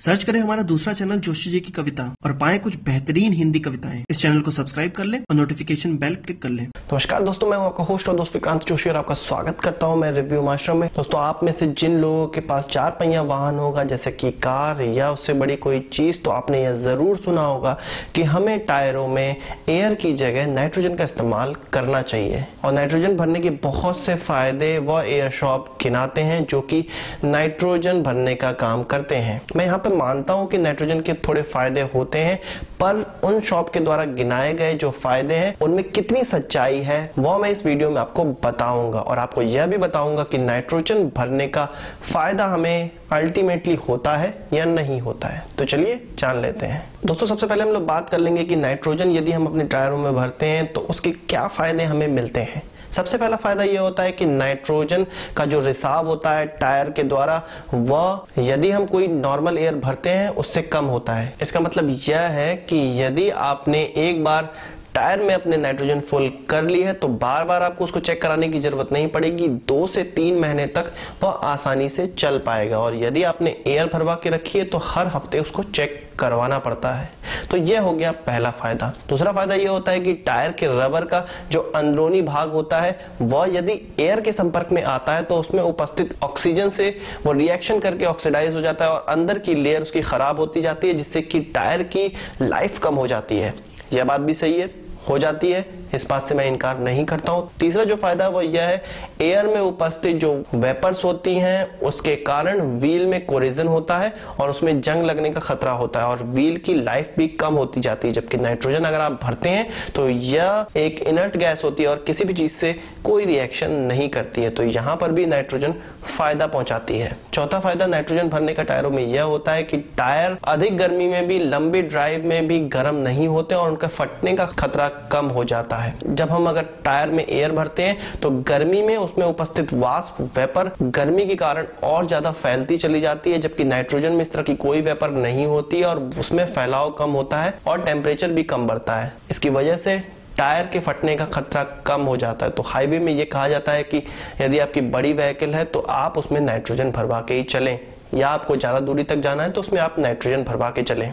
Search करें हमारा दूसरा चैनल जोशी जी की कविता और पाएं कुछ बेहतरीन हिंदी कविताएं। इस चैनल को सब्सक्राइब कर लें और नोटिफिकेशन बेल क्लिक कर लें। नमस्कार दोस्तों, मैं आपका होस्ट और दोस्त विक्रांत जोशी और आपका स्वागत करता हूं मैं रिव्यू मास्टर में। दोस्तों, आप में से जिन लोगों के पास 4 पहिया वाहन होगा जैसे कि कार या उससे बड़ी कोई चीज, तो आपने यह जरूर सुना होगा कि हमें टायरों में एयर की जगह नाइट्रोजन का इस्तेमाल करना चाहिए। और नाइट्रोजन भरने के बहुत से फायदे वह एयर शॉप गिनाते हैं जो कि नाइट्रोजन भरने का काम करते हैं। मैं यहाँ पे मानता हूँ कि नाइट्रोजन के थोड़े फायदे होते हैं, पर उन शॉप के द्वारा गिनाए गए जो फायदे हैं उनमें कितनी सच्चाई है वो मैं इस वीडियो में आपको बताऊंगा। और आपको यह भी बताऊंगा कि नाइट्रोजन भरने का फायदा हमें अल्टीमेटली होता है या नहीं होता है। तो चलिए जान लेते हैं। दोस्तों, सबसे पहले हम लोग बात कर लेंगे कि नाइट्रोजन यदि हम अपने टायरों में भरते हैं तो उसके क्या फायदे हमें मिलते हैं। सबसे पहला फायदा यह होता है कि नाइट्रोजन का जो रिसाव होता है टायर के द्वारा, वह यदि हम कोई नॉर्मल एयर भरते हैं उससे कम होता है। इसका मतलब यह है कि यदि आपने एक बार टायर में अपने नाइट्रोजन फुल कर ली है तो बार बार आपको उसको चेक कराने की जरूरत नहीं पड़ेगी। 2 से 3 महीने तक वह आसानी से चल पाएगा। और यदि आपने एयर भरवा के रखी है तो हर हफ्ते उसको चेक करवाना पड़ता है। तो यह हो गया पहला फायदा। दूसरा फायदा यह होता है कि टायर के रबर का जो अंदरूनी भाग होता है वह यदि एयर के संपर्क में आता है तो उसमें उपस्थित ऑक्सीजन से वो रिएक्शन करके ऑक्सीडाइज हो जाता है और अंदर की लेयर उसकी खराब होती जाती है, जिससे कि टायर की लाइफ कम हो जाती है। यह बात भी सही है, हो जाती है, इस बात से मैं इनकार नहीं करता हूं। तीसरा जो फायदा वो यह है, एयर में उपस्थित जो वेपर्स होती हैं उसके कारण व्हील में कोरिजन होता है और उसमें जंग लगने का खतरा होता है और व्हील की लाइफ भी कम होती जाती है। जबकि नाइट्रोजन अगर आप भरते हैं तो यह एक इनर्ट गैस होती है और किसी भी चीज से कोई रिएक्शन नहीं करती है। तो यहां पर भी नाइट्रोजन फायदा पहुंचाती है। चौथा फायदा नाइट्रोजन भरने का टायरों में यह होता है कि टायर अधिक गर्मी में भी, लंबी ड्राइव में भी गर्म नहीं होते और उनका फटने का खतरा कम हो जाता है। जब हम अगर टायर में एयर भरते हैं तो गर्मी में उसमें उपस्थित वाष्प वेपर गर्मी के कारण और ज्यादा फैलती चली जाती है, जबकि नाइट्रोजन में इस तरह की कोई वेपर नहीं होती और उसमें फैलाव कम होता है और टेम्परेचर भी कम बढ़ता है। इसकी वजह से टायर के फटने का खतरा कम हो जाता है। तो हाईवे में यह कहा जाता है कि यदि आपकी बड़ी व्हीकल है तो आप उसमें नाइट्रोजन भरवा के ही चलें, या आपको ज्यादा दूरी तक जाना है तो उसमें आप नाइट्रोजन भरवा के चलें।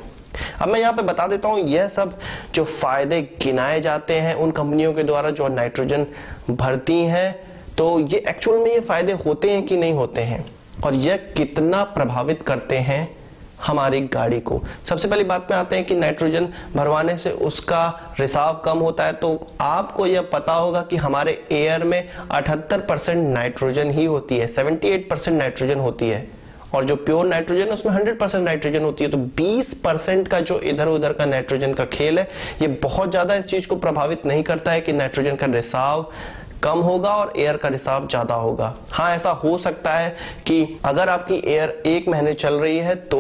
अब मैं यहाँ पे बता देता हूँ यह सब जो फायदे गिनाए जाते हैं उन कंपनियों के द्वारा जो नाइट्रोजन भरती हैं, तो ये एक्चुअल में ये फायदे होते हैं कि नहीं होते हैं और यह कितना प्रभावित करते हैं हमारी गाड़ी को। सबसे पहली बात में आते हैं कि नाइट्रोजन भरवाने से उसका रिसाव कम होता है। तो आपको यह पता होगा कि हमारे एयर में 78% नाइट्रोजन ही होती है, 78% नाइट्रोजन होती है और जो प्योर नाइट्रोजन है उसमें 100% नाइट्रोजन होती है। तो 20% का जो इधर उधर का नाइट्रोजन का खेल है, ये बहुत ज्यादा इस चीज को प्रभावित नहीं करता है कि नाइट्रोजन का रिसाव कम होगा और एयर का रिसाव ज्यादा होगा। हाँ, ऐसा हो सकता है कि अगर आपकी एयर 1 महीने चल रही है तो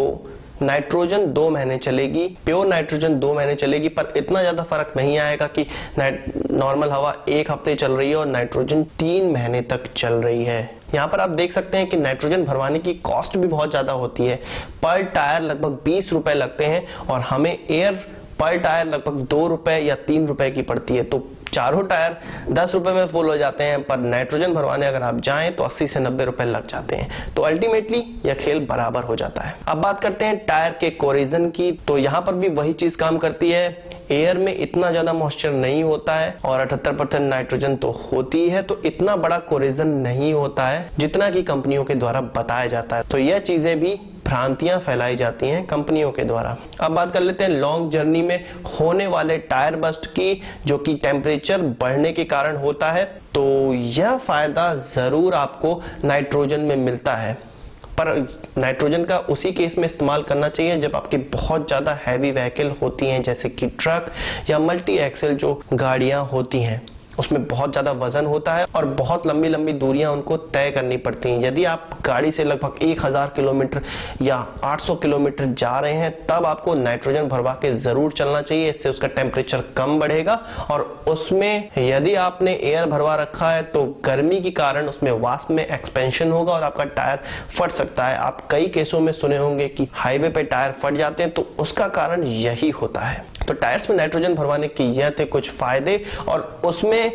नाइट्रोजन 2 महीने चलेगी, प्योर नाइट्रोजन 2 महीने चलेगी, पर इतना ज्यादा फर्क नहीं आएगा कि नॉर्मल हवा 1 हफ्ते चल रही है और नाइट्रोजन 3 महीने तक चल रही है। यहाँ पर आप देख सकते हैं कि नाइट्रोजन भरवाने की कॉस्ट भी बहुत ज्यादा होती है। पर टायर लगभग 20 रुपए लगते हैं और हमें एयर पर टायर लगभग 2 रुपए या 3 रुपए की पड़ती है। तो चारों टायर 10 रुपए में फुल हो जाते हैं, पर नाइट्रोजन भरवाने अगर आप जाएं तो 80 से 90 रुपए लग जाते हैं। तो अल्टीमेटली यह खेल बराबर हो जाता है। अब बात करते हैं टायर के कोरिजन की। तो यहाँ पर भी वही चीज काम करती है। एयर में इतना ज्यादा मॉइस्चर नहीं होता है और 78% नाइट्रोजन तो होती है, तो इतना बड़ा कोरिजन नहीं होता है जितना कि कंपनियों के द्वारा बताया जाता है। तो यह चीजें भी भ्रांतियां फैलाई जाती हैं कंपनियों के द्वारा। अब बात कर लेते हैं लॉन्ग जर्नी में होने वाले टायर बस्ट की, जो कि टेम्परेचर बढ़ने के कारण होता है। तो यह फायदा जरूर आपको नाइट्रोजन में मिलता है, पर नाइट्रोजन का उसी केस में इस्तेमाल करना चाहिए जब आपकी बहुत ज्यादा हैवी व्हीकल होती हैं, जैसे कि ट्रक या मल्टी एक्सेल जो गाड़ियां होती हैं। उसमें बहुत ज्यादा वजन होता है और बहुत लंबी लंबी दूरियां उनको तय करनी पड़ती हैं। यदि आप गाड़ी से लगभग 1000 किलोमीटर या 800 किलोमीटर जा रहे हैं तब आपको नाइट्रोजन भरवा के जरूर चलना चाहिए। इससे उसका टेम्परेचर कम बढ़ेगा और उसमें यदि आपने एयर भरवा रखा है तो गर्मी के कारण उसमें वाष्प में एक्सपेंशन होगा और आपका टायर फट सकता है। आप कई केसों में सुने होंगे कि हाईवे पे टायर फट जाते हैं, तो उसका कारण यही होता है। तो टायर्स में नाइट्रोजन भरवाने के यह थे कुछ फायदे और उसमें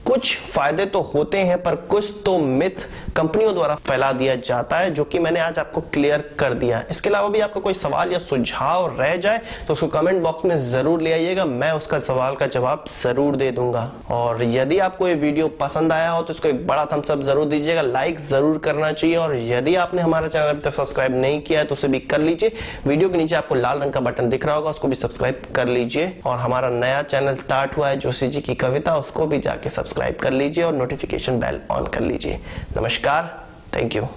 कुछ फायदे तो होते हैं पर कुछ तो मिथ कंपनियों द्वारा फैला दिया जाता है, जो कि मैंने आज आपको क्लियर कर दिया। इसके अलावा भी आपका कोई सवाल या सुझाव रह जाए तो उसको कमेंट बॉक्स में जरूर ले आइएगा, मैं उसका सवाल का जवाब जरूर दे दूंगा। और यदि आपको ये वीडियो पसंद आया हो तो इसको एक बड़ा थम्स अप जरूर दीजिएगा, लाइक जरूर करना चाहिए। और यदि आपने हमारा चैनल अभी तक सब्सक्राइब नहीं किया है तो उसे भी कर लीजिए। वीडियो के नीचे आपको लाल रंग का बटन दिख रहा होगा, उसको भी सब्सक्राइब कर लीजिए। और हमारा नया चैनल स्टार्ट हुआ है जोशी जी की कविता, उसको भी जाके सब्सक्राइब कर लीजिए और नोटिफिकेशन बेल ऑन कर लीजिए। नमस्कार, थैंक यू।